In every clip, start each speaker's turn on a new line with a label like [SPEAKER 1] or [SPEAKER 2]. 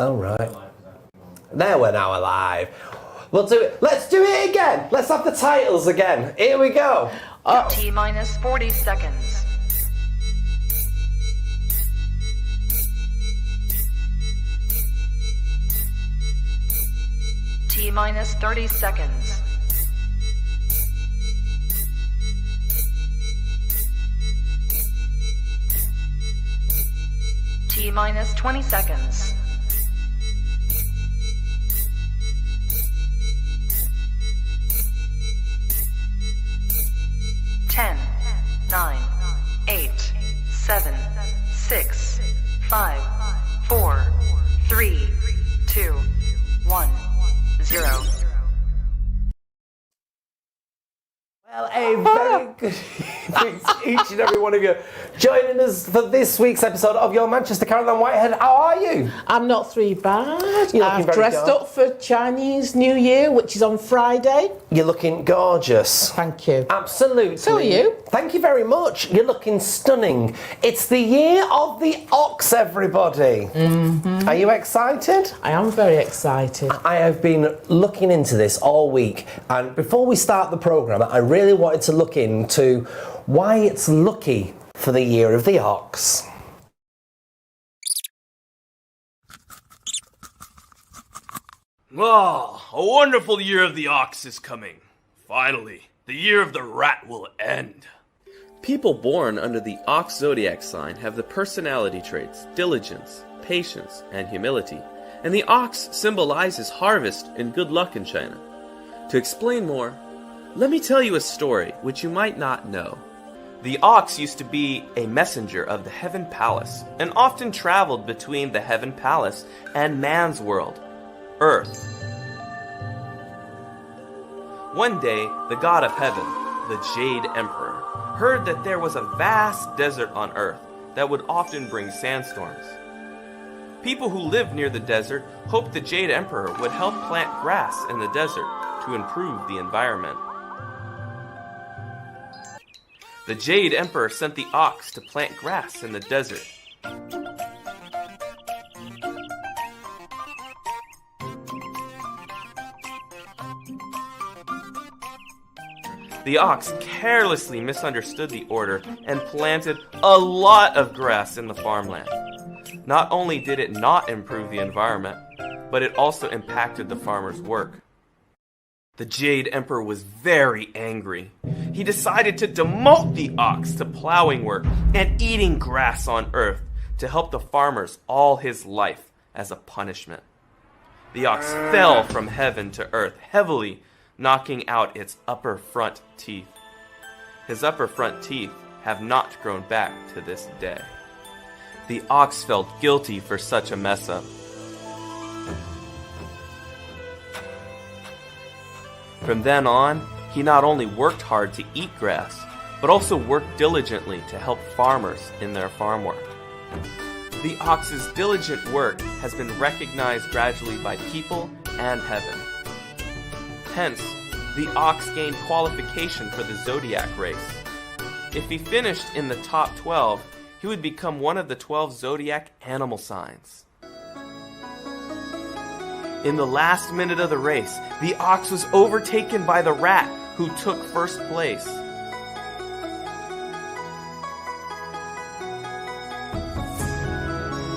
[SPEAKER 1] Oh, right. There we're now alive. We'll do it. Let's do it again. Let's have the titles again. Here we go.
[SPEAKER 2] T minus 40 seconds. T minus 30 seconds. T minus 20 seconds. Ten, 9, 8, 7, 6, 5, 4, 3, 2, 1, 0.
[SPEAKER 1] Well, a very good evening to each and every one of you joining us for this week's episode of Your Manchester Caroline Whitehead. How are you?
[SPEAKER 3] I'm not three bad.
[SPEAKER 1] You're
[SPEAKER 3] I've
[SPEAKER 1] looking very
[SPEAKER 3] dressed
[SPEAKER 1] good.
[SPEAKER 3] up for Chinese New Year, which is on Friday.
[SPEAKER 1] You're looking gorgeous.
[SPEAKER 3] Thank you.
[SPEAKER 1] Absolutely.
[SPEAKER 3] So are you.
[SPEAKER 1] Thank you very much. You're looking stunning. It's the year of the ox, everybody. Mm-hmm. Are you excited?
[SPEAKER 3] I am very excited.
[SPEAKER 1] I have been looking into this all week, and before we start the programme, I really wanted to look into why it's lucky for the year of the ox.
[SPEAKER 4] Oh, a wonderful year of the ox is coming. Finally, the year of the rat will end.
[SPEAKER 5] People born under the ox zodiac sign have the personality traits diligence, patience, and humility, and the ox symbolizes harvest and good luck in China. To explain more, let me tell you a story which you might not know.
[SPEAKER 4] The ox used to be a messenger of the Heaven Palace and often traveled between the Heaven Palace and man's world, Earth. One day, the god of heaven, the Jade Emperor, heard that there was a vast desert on Earth that would often bring sandstorms. People who lived near the desert hoped the Jade Emperor would help plant grass in the desert to improve the environment. The Jade Emperor sent the ox to plant grass in the desert. The ox carelessly misunderstood the order and planted a lot of grass in the farmland. Not only did it not improve the environment, but it also impacted the farmer's work. The Jade Emperor was very angry. He decided to demote the ox to plowing work and eating grass on earth to help the farmers all his life as a punishment. The ox fell from heaven to earth heavily, knocking out its upper front teeth. His upper front teeth have not grown back to this day. The ox felt guilty for such a mess up. From then on, he not only worked hard to eat grass, but also worked diligently to help farmers in their farm work. The ox's diligent work has been recognized gradually by people and heaven. Hence, the ox gained qualification for the zodiac race. If he finished in the top 12, he would become one of the 12 zodiac animal signs. In the last minute of the race, the ox was overtaken by the rat, who took first place.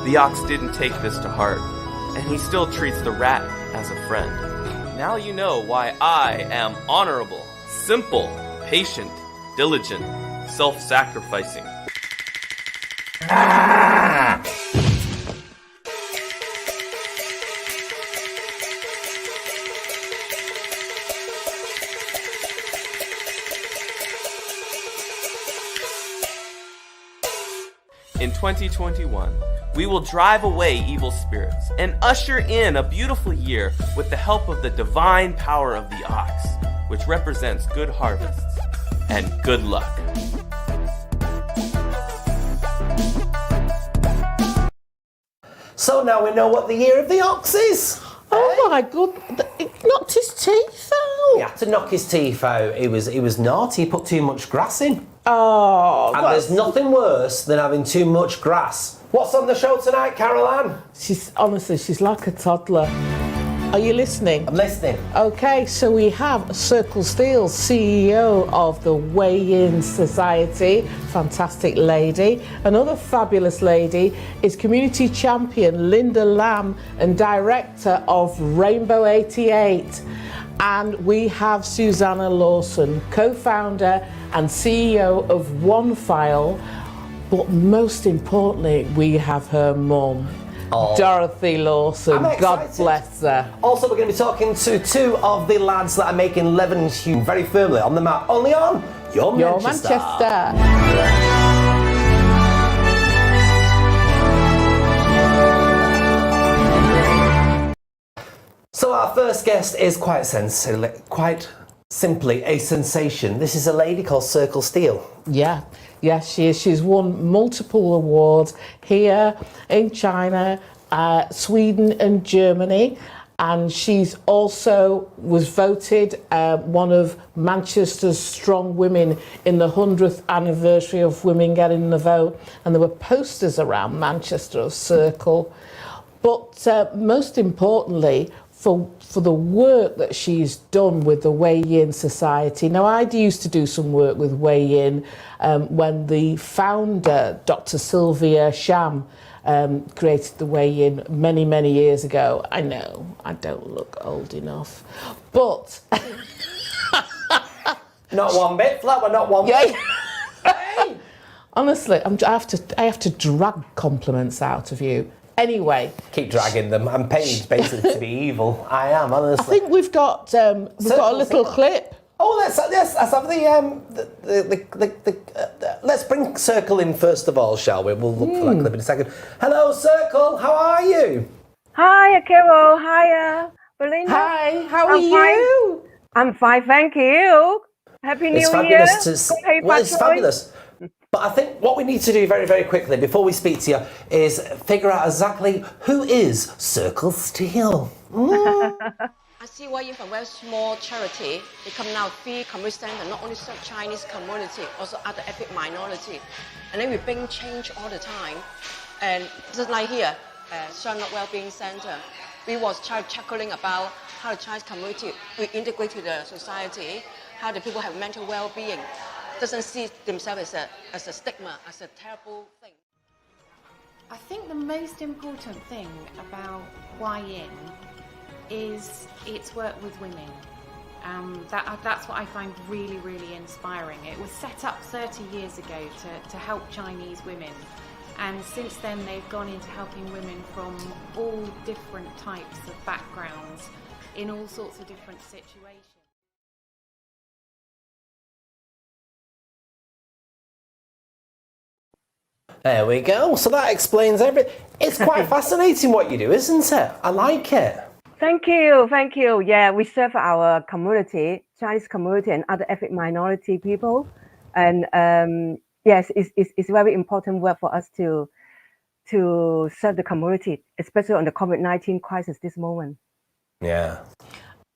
[SPEAKER 4] The ox didn't take this to heart, and he still treats the rat as a friend. Now you know why I am honorable, simple, patient, diligent, self-sacrificing. In 2021, we will drive away evil spirits and usher in a beautiful year with the help of the divine power of the ox, which represents good harvests and good luck.
[SPEAKER 1] So now we know what the year of the ox is.
[SPEAKER 3] Oh my God, it knocked his teeth out.
[SPEAKER 1] He had to knock his teeth out. He was naughty. He put too much grass in.
[SPEAKER 3] Oh,
[SPEAKER 1] And there's nothing worse than having too much grass What's on the show tonight, Caroline?
[SPEAKER 3] She's like a toddler. Are you listening?
[SPEAKER 1] I'm listening.
[SPEAKER 3] Okay, so we have Circle Steel, CEO of the Weigh-In Society, fantastic lady. Another fabulous lady is community champion Linda Lamb and director of Rainbow 88. And we have Susanna Lawson, co-founder and CEO of One File. But most importantly, we have her mum. Dorothy Lawson, God bless her.
[SPEAKER 1] Also, we're going to be talking to two of the lads that are making Levenshulme very firmly on the map. Only on Your Manchester. So our first guest is quite simply a sensation. This is a lady called Circle Steel.
[SPEAKER 3] Yeah, she is. She's won multiple awards here in China, Sweden and Germany. And she's also was voted one of Manchester's strong women in the 100th anniversary of women getting the vote. And there were posters around Manchester of Circle. But most importantly, for the work that she's done with the Weigh-In Society. Now, I used to do some work with Weigh-In when the founder, Dr. Sylvia Sham, created the Weigh-In many, many years ago. I know, I don't look old enough, but...
[SPEAKER 1] Not one bit, Flower, not one bit. Hey!
[SPEAKER 3] Honestly, I have to drag compliments out of you. Anyway,
[SPEAKER 1] keep dragging them. I'm paid basically to be evil. I am, honestly.
[SPEAKER 3] I think we've got a little clip.
[SPEAKER 1] Oh, let's have let's bring Circle in first of all, shall we? We'll look for that clip in a second. Hello, Circle. How are you?
[SPEAKER 6] Hi, Carol. Hi, Belinda.
[SPEAKER 3] Hi. How are you?
[SPEAKER 6] I'm fine, thank you. Happy New Year.
[SPEAKER 1] It's fabulous. But I think what we need to do very, very quickly before we speak to you is figure out exactly who is Circle Steel.
[SPEAKER 7] I see Weigh-In from a very small charity. They come now 3 community centers, not only serve Chinese community, also other ethnic minority. And then we bring change all the time. And just like here, Shanghai Wellbeing Center, we was chuckling about how the Chinese community will integrate to the society, how the people have mental well-being. Doesn't see themselves as a stigma, as a terrible thing.
[SPEAKER 8] I think the most important thing about Weigh-In is its work with women. That's what I find really, really inspiring. It was set up 30 years ago to help Chinese women. And since then, they've gone into helping women from all different types of backgrounds in all sorts of different situations.
[SPEAKER 1] There we go. So that explains everything. It's quite fascinating what you do, isn't it? I like it.
[SPEAKER 6] Thank you. Yeah, we serve our community, Chinese community and other ethnic minority people. And yes, it's very important work for us to serve the community, especially on the COVID-19 crisis this moment.
[SPEAKER 1] Yeah.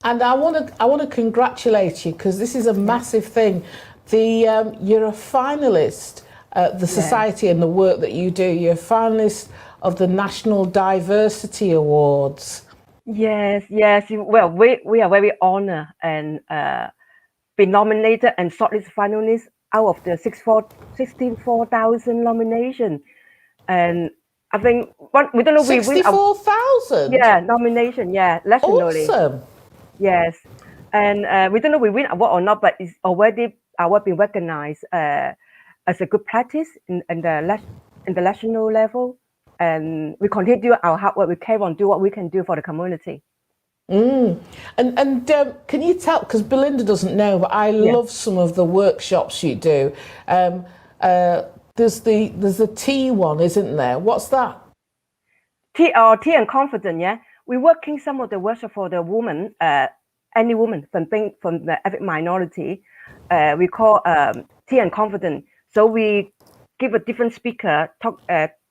[SPEAKER 3] And I want to congratulate you because this is a massive thing. You're a finalist. The society and the work that you do. You're a finalist of the National Diversity Awards.
[SPEAKER 6] Yes. Well, we are very honored and be nominated and shortlist finalists out of the 64,000 nomination. And I think we don't know if we win
[SPEAKER 3] 64,000.
[SPEAKER 6] Yeah, nomination. Yeah, nationally.
[SPEAKER 3] Awesome.
[SPEAKER 6] Yes, and we don't know if we win award or not, but it's already been recognized as a good practice in the national level, and we continue to do our hard work. We carry on do what we can do for the community.
[SPEAKER 3] And can you tell? Because Belinda doesn't know, but I love some of the workshops you do. There's the tea one, isn't there? What's that?
[SPEAKER 6] Tea and confidence. Yeah, we're working some of the workshop for the woman, any woman from the ethnic minority. We call tea and confidence. So we give a different speaker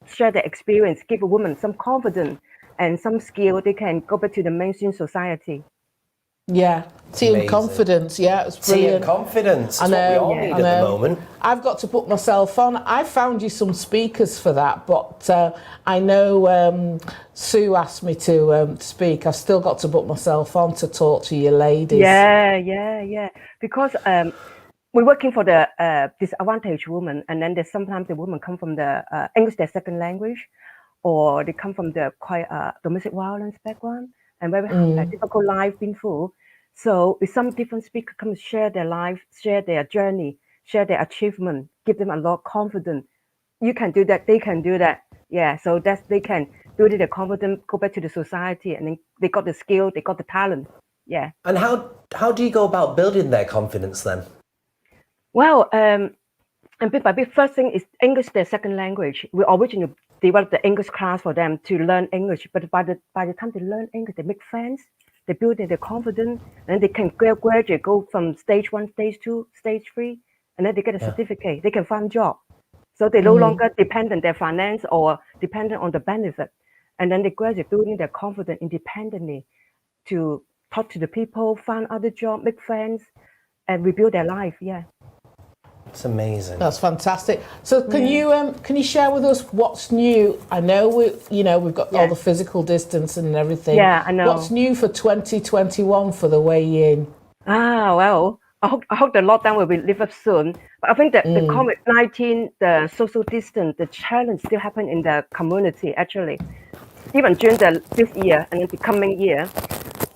[SPEAKER 6] share their experience, give a woman some confidence and some skill they can go back to the mainstream society.
[SPEAKER 3] Yeah. Tea and
[SPEAKER 1] Amazing.
[SPEAKER 3] confidence. Yeah, it's
[SPEAKER 1] Tea
[SPEAKER 3] brilliant.
[SPEAKER 1] and confidence.
[SPEAKER 3] I
[SPEAKER 1] That's what we
[SPEAKER 3] know,
[SPEAKER 1] all
[SPEAKER 3] yeah.
[SPEAKER 1] need
[SPEAKER 3] I
[SPEAKER 1] at the
[SPEAKER 3] know.
[SPEAKER 1] moment.
[SPEAKER 3] I've got to put myself on. I found you some speakers for that, but I know Sue asked me to speak. I've still got to put myself on to talk to you ladies.
[SPEAKER 6] Yeah. Because we're working for the disadvantaged women, and then there's sometimes the women come from the English their second language, or they come from the quite domestic violence background and very difficult life been through. So with some different speakers come share their life, share their journey, share their achievement, give them a lot of confidence. You can do that, they can do that. Yeah, so that's they can build their confidence, go back to the society, and then they got the skill, they got the talent. Yeah.
[SPEAKER 1] And how do you go about building their confidence then?
[SPEAKER 6] Well, and bit by bit, first thing is English, their second language. We originally developed the English class for them to learn English, but by the time they learn English, they make friends, they build their confidence, and they can graduate, go from stage 1, stage 2, stage 3, and then they get a certificate. They can find a job. So they no longer depend on their finance or dependent on the benefit. And then they graduate building their confidence independently to talk to the people, find other job, make friends, and rebuild their life. Yeah.
[SPEAKER 1] It's amazing.
[SPEAKER 3] That's fantastic. So can you share with us what's new? I know we've got all the physical distance and everything.
[SPEAKER 6] Yeah, I know.
[SPEAKER 3] What's new for 2021 for the way in?
[SPEAKER 6] Well, I hope the lockdown will be lifted soon. But I think that the COVID-19, the social distance, the challenge still happen in the community actually. Even during this year and in the coming year,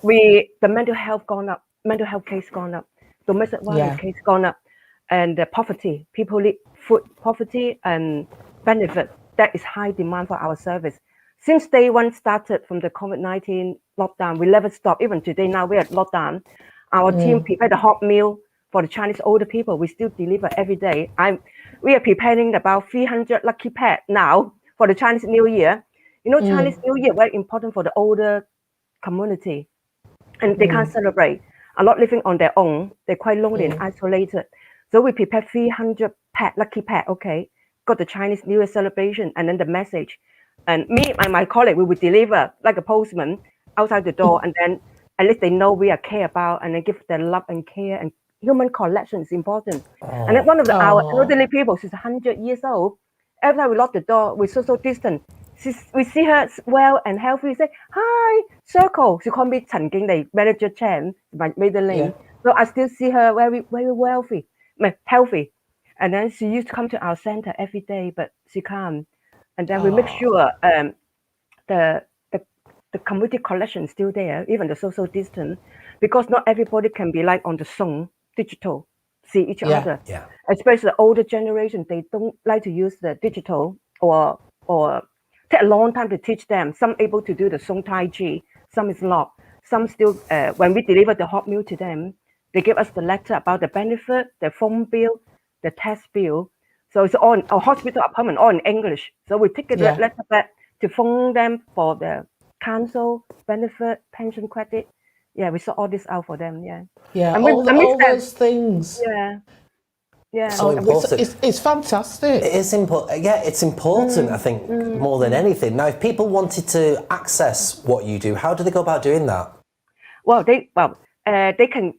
[SPEAKER 6] the mental health gone up, mental health case gone up, domestic violence case gone up, and the poverty, people need food poverty and benefit. That is high demand for our service. Since day one started from the COVID-19 lockdown, we never stop. Even today now we're at lockdown. Our team prepared a hot meal for the Chinese older people. We still deliver every day. We are preparing about 300 lucky pet now for the Chinese New Year. You know, Chinese New Year very important for the older community, and they can't celebrate. A lot living on their own. They're quite lonely and isolated. So we prepare 300 pet, lucky pet. Okay, got the Chinese New Year celebration, and then the message. And me and my colleague, we would deliver like a postman outside the door, and then at least they know we are care about, and then give them love and care, and human connection is important. And then one of our elderly people, she's 100 years old. Every time we lock the door, we social distance. We see her well and healthy. We say, hi, circle. She called me Chen King, manager Chen, my middle name. Yeah. So I still see her very, very healthy. And then she used to come to our center every day, but she can't. And then we make sure the community collection is still there, even the social distance, because not everybody can be like on the Zoom, digital, see each other. Yeah. Especially the older generation, they don't like to use the digital or take a long time to teach them. Some able to do the Zoom Tai Chi, some is not. Some still, when we deliver the hot meal to them, they give us the letter about the benefit, the phone bill, the test bill. So it's all our hospital apartment, all in English. So we take the letter back to phone them for the council, benefit, pension credit. Yeah, we sort all this out for them. Yeah.
[SPEAKER 3] Yeah, and all those things.
[SPEAKER 6] Yeah.
[SPEAKER 1] So important.
[SPEAKER 3] It's fantastic.
[SPEAKER 1] It is important. Yeah, it's important, I think, more than anything. Now, if people wanted to access what you do, how do they go about doing that?
[SPEAKER 6] Well, they can,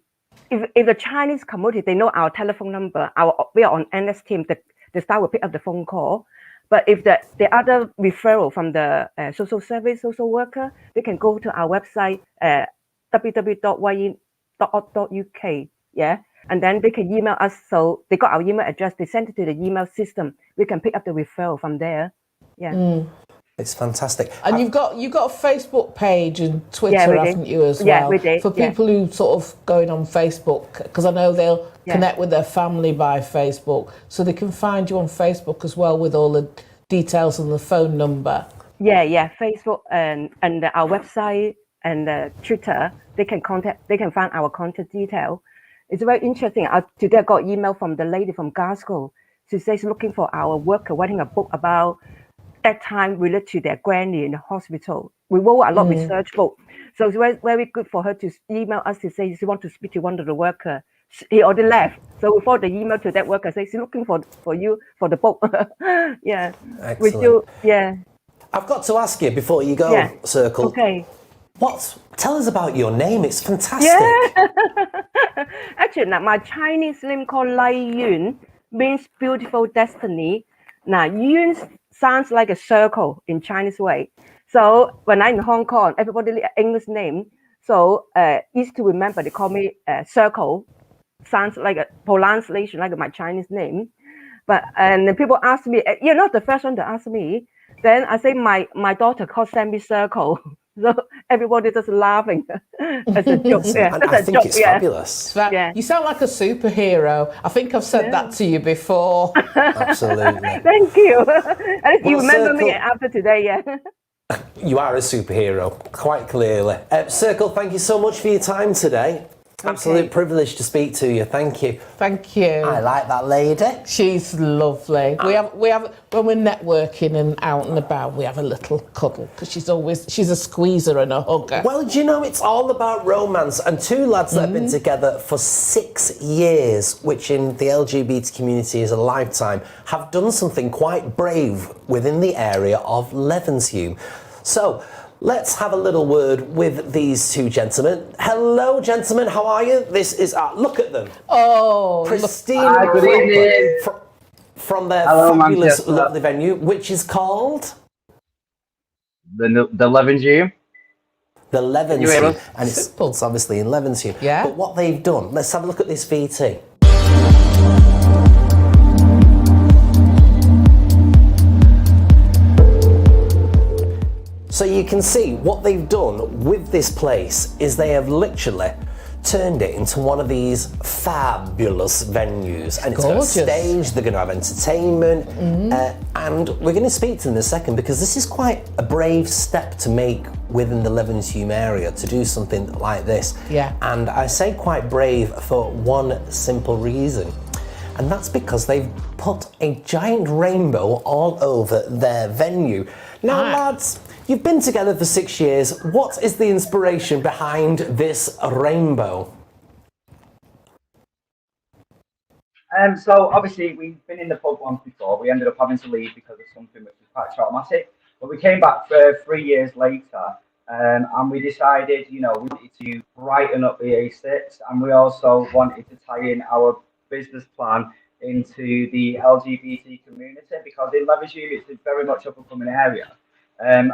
[SPEAKER 6] if the Chinese community, they know our telephone number, we are on NS team, the staff will pick up the phone call. But if the other referral from the social service, social worker, they can go to our website, www.yin.org.uk. Yeah. And then they can email us. So they got our email address. They send it to the email system. We can pick up the referral from there. Yeah.
[SPEAKER 1] It's fantastic.
[SPEAKER 3] And you've got a Facebook page and Twitter, haven't you, as well?
[SPEAKER 6] Yeah, we did.
[SPEAKER 3] For people who sort of going on Facebook, because I know they'll connect with their family by Facebook, so they can find you on Facebook as well with all the details and the phone number. Yeah.
[SPEAKER 6] Facebook and our website and Twitter. They can find our contact detail. It's very interesting. Today I got email from the lady from Glasgow. She says looking for our worker, writing a book about that time related to their granny in the hospital. We wrote a lot of research book. So it's very, very good for her to email us to say she wants to speak to one of the workers. He already left. So we forward the email to that worker, say she's looking for you for the book. Yeah.
[SPEAKER 1] Excellent.
[SPEAKER 6] Yeah.
[SPEAKER 1] I've got to ask you before you go, Circle.
[SPEAKER 6] Okay.
[SPEAKER 1] Tell us about your name. It's fantastic.
[SPEAKER 6] Yeah. Actually, now, my Chinese name called Lai Yun means beautiful destiny. Now, Yun sounds like a circle in Chinese way. So when I'm in Hong Kong, everybody English name. So easy to remember. They call me Circle. Sounds like a pronunciation like my Chinese name. But and then people ask me, you're not the first one to ask me. Then I say my daughter called Sammy Circle. So everybody just laughing as a joke.
[SPEAKER 1] Listen,
[SPEAKER 6] Yeah,
[SPEAKER 1] I think it's fabulous.
[SPEAKER 6] Yeah.
[SPEAKER 3] You sound like a superhero. I think I've said that to you before.
[SPEAKER 1] Absolutely.
[SPEAKER 6] Thank you. At least you
[SPEAKER 1] Well,
[SPEAKER 6] remember me
[SPEAKER 1] Circle-
[SPEAKER 6] after today, yeah.
[SPEAKER 1] You are a superhero, quite clearly. Circle, thank you so much for your time today. Absolute privilege to speak to you. Thank you.
[SPEAKER 3] Thank you.
[SPEAKER 1] I like that lady.
[SPEAKER 3] She's lovely. We have when we're networking and out and about, we have a little cuddle because she's a squeezer and a hugger.
[SPEAKER 1] Well, do you know, it's all about romance, and two lads that have been together for 6 years, which in the LGBT community is a lifetime, have done something quite brave within the area of Levenshulme. So let's have a little word with these two gentlemen. Hello, gentlemen. How are you? This is look at them.
[SPEAKER 3] Oh,
[SPEAKER 1] Pristine.
[SPEAKER 9] Hi, good evening.
[SPEAKER 1] From their
[SPEAKER 9] Hello,
[SPEAKER 1] fabulous,
[SPEAKER 9] Manchester.
[SPEAKER 1] lovely venue, which is called
[SPEAKER 9] The Levenshulme.
[SPEAKER 1] the
[SPEAKER 9] you hear
[SPEAKER 1] Levenshulme,
[SPEAKER 9] us?
[SPEAKER 1] and it's obviously in Levenshulme.
[SPEAKER 3] Yeah.
[SPEAKER 1] But what they've done, let's have a look at this VT. So you can see what they've done with this place is they have literally turned it into one of these fabulous venues, and it's got a
[SPEAKER 3] Gorgeous.
[SPEAKER 1] stage. They're going to have entertainment, and we're going to speak to them in a second because this is quite a brave step to make within the Levenshulme area to do something like this.
[SPEAKER 3] Yeah.
[SPEAKER 1] And I say quite brave for one simple reason, and that's because they've put a giant rainbow all over their venue. Now, lads, you've been together for 6 years. What is the inspiration behind this rainbow?
[SPEAKER 9] So obviously we've been in the pub once before. We ended up having to leave because of something which was quite traumatic. But we came back for 3 years later, and we decided, we wanted to brighten up the A6, and we also wanted to tie in our business plan into the LGBT community, because in Levenshulme it's a very much up and coming area.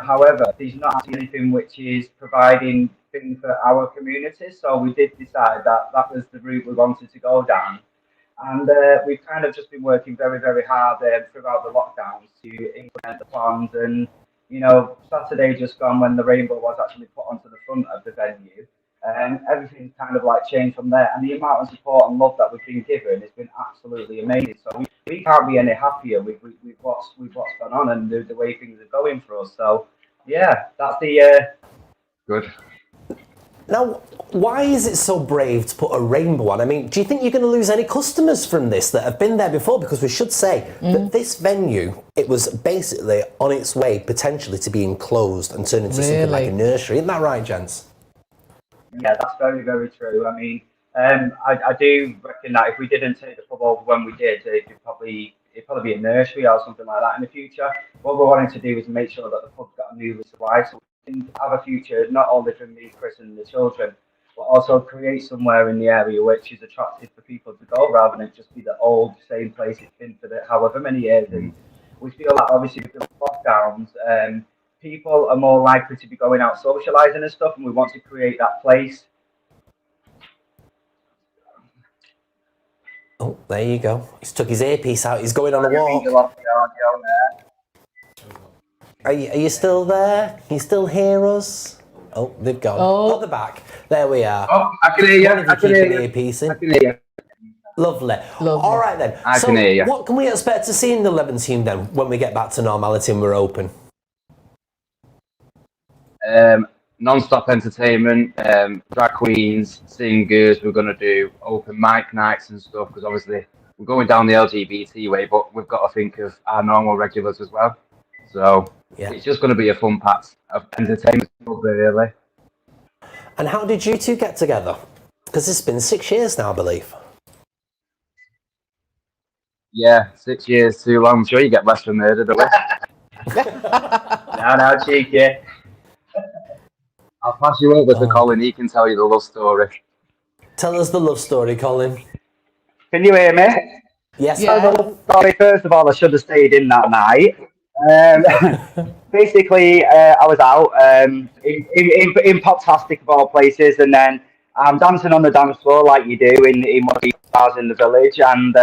[SPEAKER 9] However, there's not actually anything which is providing things for our community, so we did decide that that was the route we wanted to go down. And we've kind of just been working very, very hard throughout the lockdowns to implement the plans. And, Saturday just gone, when the rainbow was actually put onto the front of the venue, everything's kind of like changed from there. And the amount of support and love that we've been given has been absolutely amazing. So we can't be any happier with what's gone on and the way things are going for us. So, yeah, that's the good.
[SPEAKER 1] Now, why is it so brave to put a rainbow on? I mean, do you think you're going to lose any customers from this that have been there before? Because we should say that this venue, it was basically on its way potentially to being closed and turned into something like a nursery. Isn't that right, gents?
[SPEAKER 9] Yeah, that's very, very true. I mean, I do reckon that if we didn't take the pub over when we did, it'd probably be a nursery or something like that in the future. What we're wanting to do is make sure that the pub's got a new lease of life, so we can have a future not only for me, Chris, and the children, but also create somewhere in the area which is attractive for people to go, rather than just be the old same place it's been for however many years. And we feel that obviously with the lockdowns, people are more likely to be going out socialising and stuff, and we want to create that place.
[SPEAKER 1] Oh, there you go. He's took his earpiece out. He's going on a walk. Are you still there? Can you still hear us? Oh, they've gone. Oh, they're back. There we are.
[SPEAKER 9] Oh, I can hear you. I can hear you.
[SPEAKER 1] Earpiece in.
[SPEAKER 9] I can hear you.
[SPEAKER 1] Lovely. All right then.
[SPEAKER 9] I can hear you.
[SPEAKER 1] What can we expect to see in the Levenshulme then when we get back to normality and we're open?
[SPEAKER 9] Non-stop entertainment, drag queens, singers. We're going to do open mic nights and stuff, because obviously we're going down the LGBT way, but we've got to think of our normal regulars as well. So it's just going to be a fun patch of entertainment, really.
[SPEAKER 1] And how did you two get together? Because it's been 6 years now, I believe.
[SPEAKER 9] Yeah, 6 years too long. I'm sure you get less than murdered away. No, cheeky. I'll pass you over to Colin. He can tell you the love story.
[SPEAKER 1] Tell us the love story, Colin.
[SPEAKER 9] Can you hear me?
[SPEAKER 1] Yes,
[SPEAKER 3] Yeah.
[SPEAKER 9] Sorry, first of all, I should have stayed in that night. Basically, I was out in Poptastic of all places, and then I'm dancing on the dance floor like you do in one of these bars in the village, and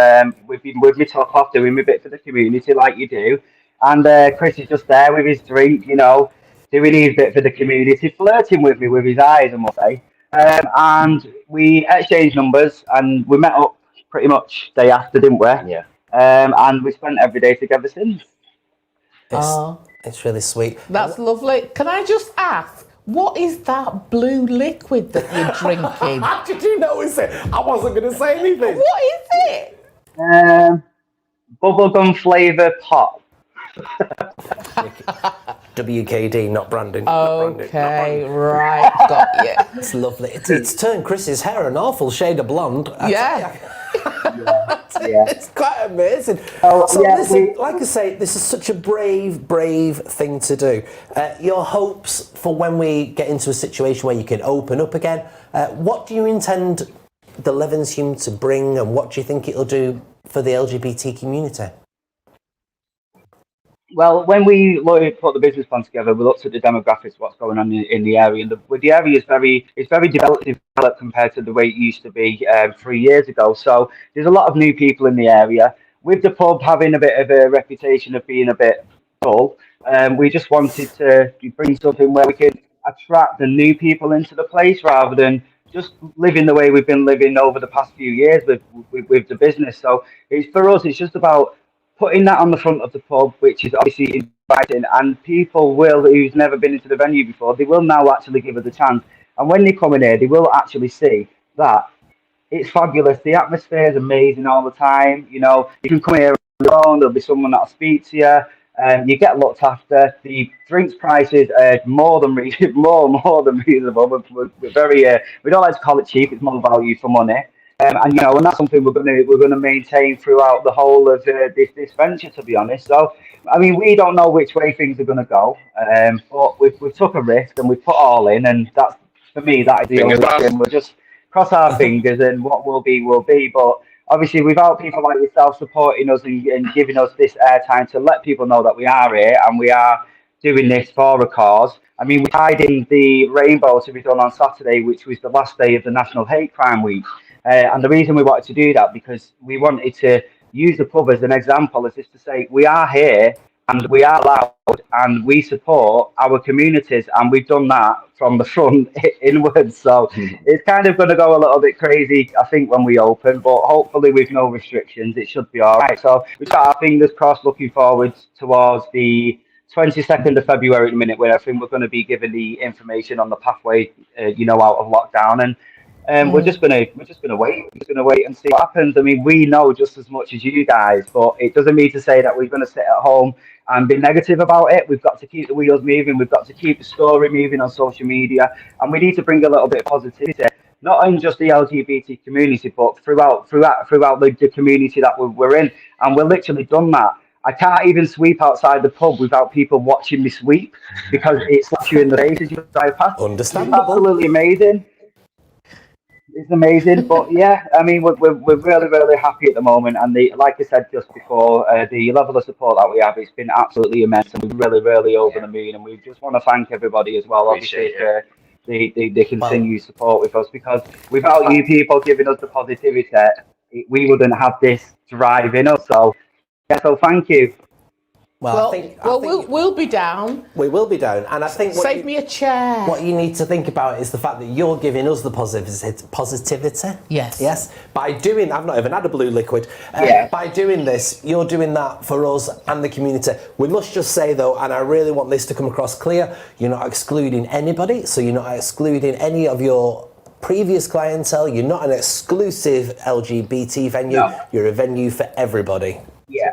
[SPEAKER 9] with my top off, doing my bit for the community like you do. And Chris is just there with his drink, you know, doing his bit for the community, flirting with me with his eyes, I must say. And we exchanged numbers, and we met up pretty much day after, didn't we?
[SPEAKER 10] Yeah.
[SPEAKER 9] And we spent every day together since.
[SPEAKER 1] It's really sweet.
[SPEAKER 3] That's lovely. Can I just ask, what is that blue liquid that you're drinking?
[SPEAKER 1] How did you notice it? I wasn't going to say anything.
[SPEAKER 3] What is it?
[SPEAKER 9] Bubblegum flavour pop.
[SPEAKER 1] WKD, not branding.
[SPEAKER 3] Okay, right, got you.
[SPEAKER 1] It's lovely. It's turned Chris's hair an awful shade of blonde.
[SPEAKER 3] Yeah.
[SPEAKER 1] It's quite amazing. Like I say, this is such a brave thing to do. Your hopes for when we get into a situation where you can open up again, what do you intend the Levenshulme to bring, and what do you think it'll do for the LGBT community?
[SPEAKER 9] Well, when we put the business plan together, we looked at the demographics, what's going on in the area, and the area is very developed compared to the way it used to be 3 years ago. So there's a lot of new people in the area. With the pub having a bit of a reputation of being a bit dull, we just wanted to bring something where we could attract the new people into the place rather than just living the way we've been living over the past few years with the business. So it's for us, it's just about putting that on the front of the pub, which is obviously inviting, and people who's never been into the venue before, they will now actually give us a chance. And when they come in here, they will actually see that it's fabulous. The atmosphere is amazing all the time. You know, you can come here on your own, there'll be someone that'll speak to you, and you get looked after. The drinks prices are more than reasonable. We're very we don't like to call it cheap. It's more value for money. And you know, and that's something we're going to maintain throughout the whole of this venture, to be honest. So, I mean, we don't know which way things are going to go, but we've took a risk and we've put all in, and that's, for me, that is the only thing. We'll just cross our fingers, and what will be will be. But obviously, without people like yourself supporting us and giving us this airtime to let people know that we are here and we are doing this for a cause. I mean, we tied in the rainbow to be done on Saturday, which was the last day of the National Hate Crime Week. And the reason we wanted to do that, because we wanted to use the pub as an example, is just to say we are here and we are loud and we support our communities, and we've done that from the front inwards. So it's kind of going to go a little bit crazy, I think, when we open, but hopefully with no restrictions, it should be all right. So we've got our fingers crossed, looking forward towards the 22nd of February at the minute, where I think we're going to be given the information on the pathway, out of lockdown, and we're just gonna wait. We're just gonna wait and see what happens. I mean, we know just as much as you guys, but it doesn't mean to say that we're gonna sit at home and be negative about it. We've got to keep the wheels moving. We've got to keep the story moving on social media, and we need to bring a little bit of positivity, not in just the LGBT community, but throughout the community that we're in. And we're literally done that. I can't even sweep outside the pub without people watching me sweep, because it slaps you in the face as you drive past.
[SPEAKER 1] Understandable.
[SPEAKER 9] It's absolutely amazing. It's amazing, but yeah, I mean, we're really, really happy at the moment, and like I said just before, the level of support that we have, it's been absolutely immense, and we're really, really over the moon, and we just want to thank everybody as well, obviously, for the continued support with us, because without you people giving us the positivity, we wouldn't have this drive in us. So yeah, so thank you.
[SPEAKER 1] Well,
[SPEAKER 3] we'll be down.
[SPEAKER 1] We will be down, and I think
[SPEAKER 3] Save me a chair.
[SPEAKER 1] What you need to think about is the fact that you're giving us the positivity. Yes. By doing, I've not even had a blue liquid. By doing this, you're doing that for us and the community. We must just say though, and I really want this to come across clear, you're not excluding anybody. So you're not excluding any of your previous clientele. You're not an exclusive LGBT venue. No. You're a venue for everybody.
[SPEAKER 9] Yeah.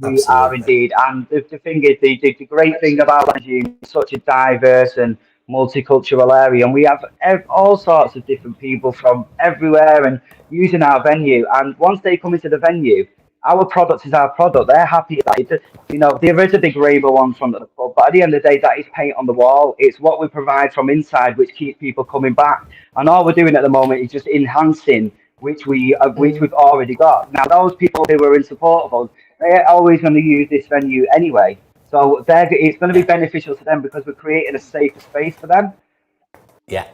[SPEAKER 9] We are indeed, and the thing is, the great thing about Levenshulme is such a diverse and multicultural area, and we have all sorts of different people from everywhere and using our venue. And once they come into the venue, our product is our product. They're happy that there is a big rainbow on front of the pub, but at the end of the day, that is paint on the wall. It's what we provide from inside which keeps people coming back. And all we're doing at the moment is just enhancing which we've already got. Now, those people who are in support of us, they're always going to use this venue anyway. So it's going to be beneficial to them because we're creating a safer space for them.
[SPEAKER 1] Yeah.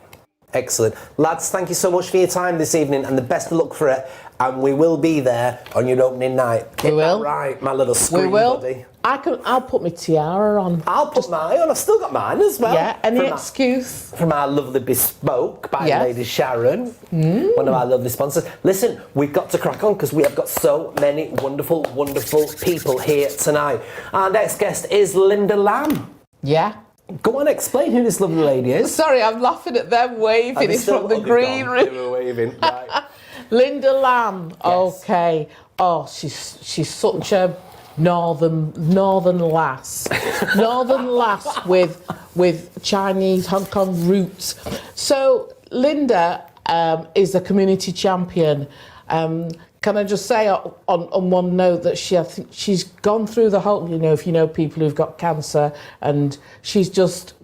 [SPEAKER 1] Excellent. Lads, thank you so much for your time this evening and the best of luck for it. And we will be there on your opening night. Get that right, my little screen buddy.
[SPEAKER 3] I'll put my tiara on.
[SPEAKER 1] I'll put mine on. I've still got mine as well.
[SPEAKER 3] Yeah, any excuse.
[SPEAKER 1] From our lovely Bespoke by Lady Sharon, one of our lovely sponsors. Listen, we've got to crack on because we have got so many wonderful, wonderful people here tonight. Our next guest is Linda Lamb.
[SPEAKER 3] Yeah.
[SPEAKER 1] Go on, explain who this lovely lady is.
[SPEAKER 3] Sorry, I'm laughing at them waving. It's from the green room.
[SPEAKER 1] They were waving, right.
[SPEAKER 3] Linda Lamb.
[SPEAKER 1] Yes.
[SPEAKER 3] Okay. Oh, she's such a northern lass. Northern lass with Chinese Hong Kong roots. So Linda is a community champion. Can I just say on one note that I think she's gone through the whole, if you know people who've got cancer, and she's just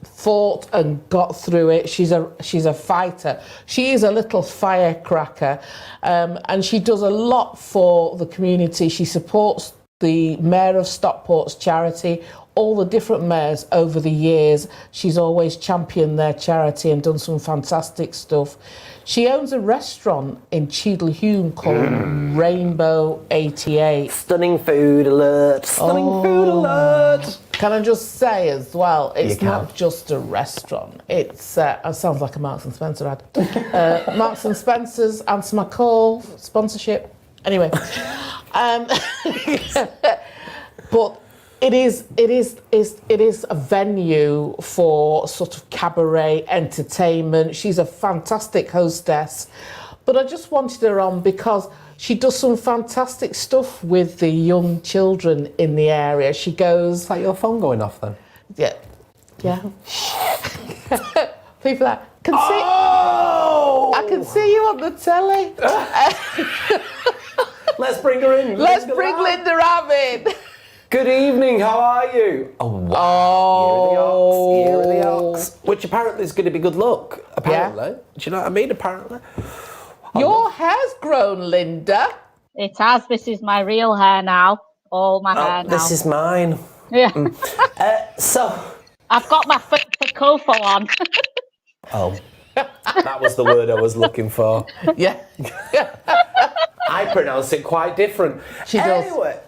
[SPEAKER 3] fought and got through it. She's a fighter. She is a little firecracker, and she does a lot for the community. She supports the Mayor of Stockport's charity, all the different mayors over the years. She's always championed their charity and done some fantastic stuff. She owns a restaurant in Cheadle-Hulme called Rainbow 88.
[SPEAKER 1] Stunning food alert. Stunning food alert.
[SPEAKER 3] Can I just say as well, it's not just a restaurant. It's, it sounds like a Marks and Spencer ad. Marks and Spencer's, answer my call, sponsorship. Anyway. But it is a venue for sort of cabaret entertainment. She's a fantastic hostess. But I just wanted her on because she does some fantastic stuff with the young children in the area. She goes...
[SPEAKER 1] Is that your phone going off then?
[SPEAKER 3] Yeah. People can see...
[SPEAKER 1] Oh!
[SPEAKER 3] I can see you on the telly.
[SPEAKER 1] Let's bring her in.
[SPEAKER 3] Let's bring Linda Lamb in.
[SPEAKER 1] Good evening, how are you? Oh, wow. Year of the Ox. Which apparently is going to be good luck. Apparently. Yeah. Do you know what I mean? Apparently.
[SPEAKER 3] Your hair's grown, Linda.
[SPEAKER 10] It has. This is my real hair now. All my hair now.
[SPEAKER 1] This is mine.
[SPEAKER 10] Yeah.
[SPEAKER 1] So.
[SPEAKER 10] I've got my Kofo on.
[SPEAKER 1] Oh. That was the word I was looking for.
[SPEAKER 3] Yeah.
[SPEAKER 1] I pronounce it quite different.
[SPEAKER 3] She does.
[SPEAKER 1] Anyway.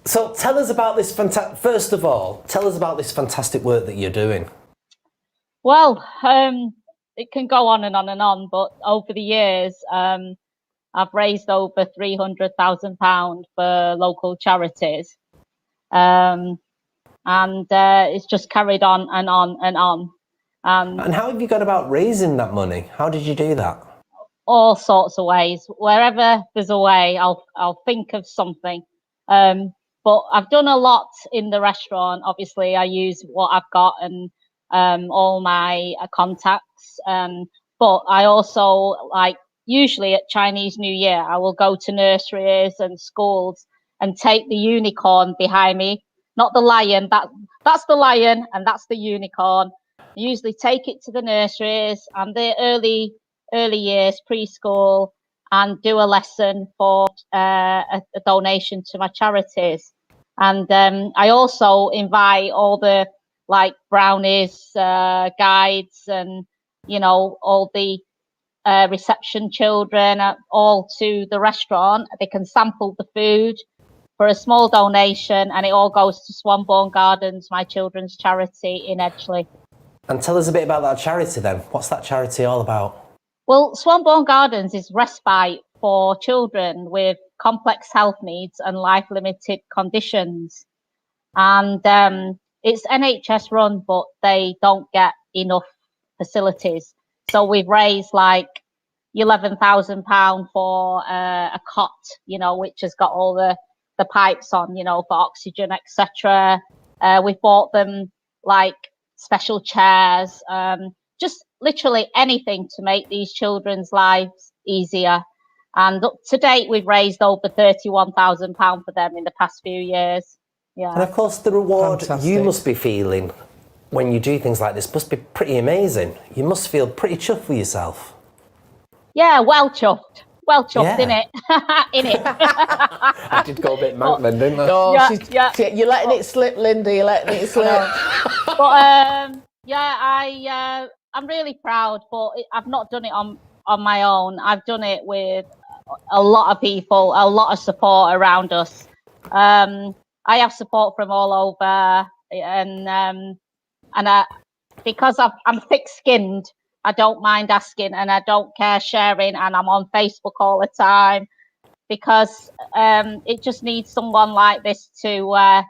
[SPEAKER 1] So tell us about this first of all, tell us about this fantastic work that you're doing.
[SPEAKER 10] Well, it can go on and on and on, but over the years, I've raised over £300,000 for local charities. And it's just carried on and on and on.
[SPEAKER 1] And how have you gone about raising that money? How did you do that?
[SPEAKER 10] All sorts of ways. Wherever there's a way, I'll think of something. But I've done a lot in the restaurant. Obviously, I use what I've got and all my contacts. But I also, usually at Chinese New Year, I will go to nurseries and schools and take the unicorn behind me. Not the lion. That's the lion and that's the unicorn. I usually take it to the nurseries and the early years, preschool, and do a lesson for a donation to my charities. And I also invite all the brownies, guides, and all the reception children all to the restaurant. They can sample the food for a small donation, and it all goes to Swanbourne Gardens, my children's charity in Edgeley.
[SPEAKER 1] And tell us a bit about that charity then. What's that charity all about?
[SPEAKER 10] Well, Swanbourne Gardens is respite for children with complex health needs and life-limited conditions. And it's NHS run, but they don't get enough facilities. So we've raised £11,000 for a cot, which has got all the pipes on, for oxygen, etc. We've bought them special chairs, just literally anything to make these children's lives easier. And up to date, we've raised over £31,000 for them in the past few years. Yeah.
[SPEAKER 1] And of course, the reward
[SPEAKER 3] Fantastic.
[SPEAKER 1] you must be feeling when you do things like this must be pretty amazing. You must feel pretty chuffed with yourself.
[SPEAKER 10] Yeah, well chuffed. Well chuffed,
[SPEAKER 1] Yeah.
[SPEAKER 10] innit?
[SPEAKER 1] I did go a bit mank then, didn't I?
[SPEAKER 3] Oh,
[SPEAKER 10] Yeah.
[SPEAKER 3] you're letting it slip, Linda. You're letting it slip.
[SPEAKER 10] But I'm really proud. But I've not done it on my own. I've done it with a lot of people, a lot of support around us. I have support from all over, and because I'm thick-skinned, I don't mind asking, and I don't care sharing, and I'm on Facebook all the time because it just needs someone like this to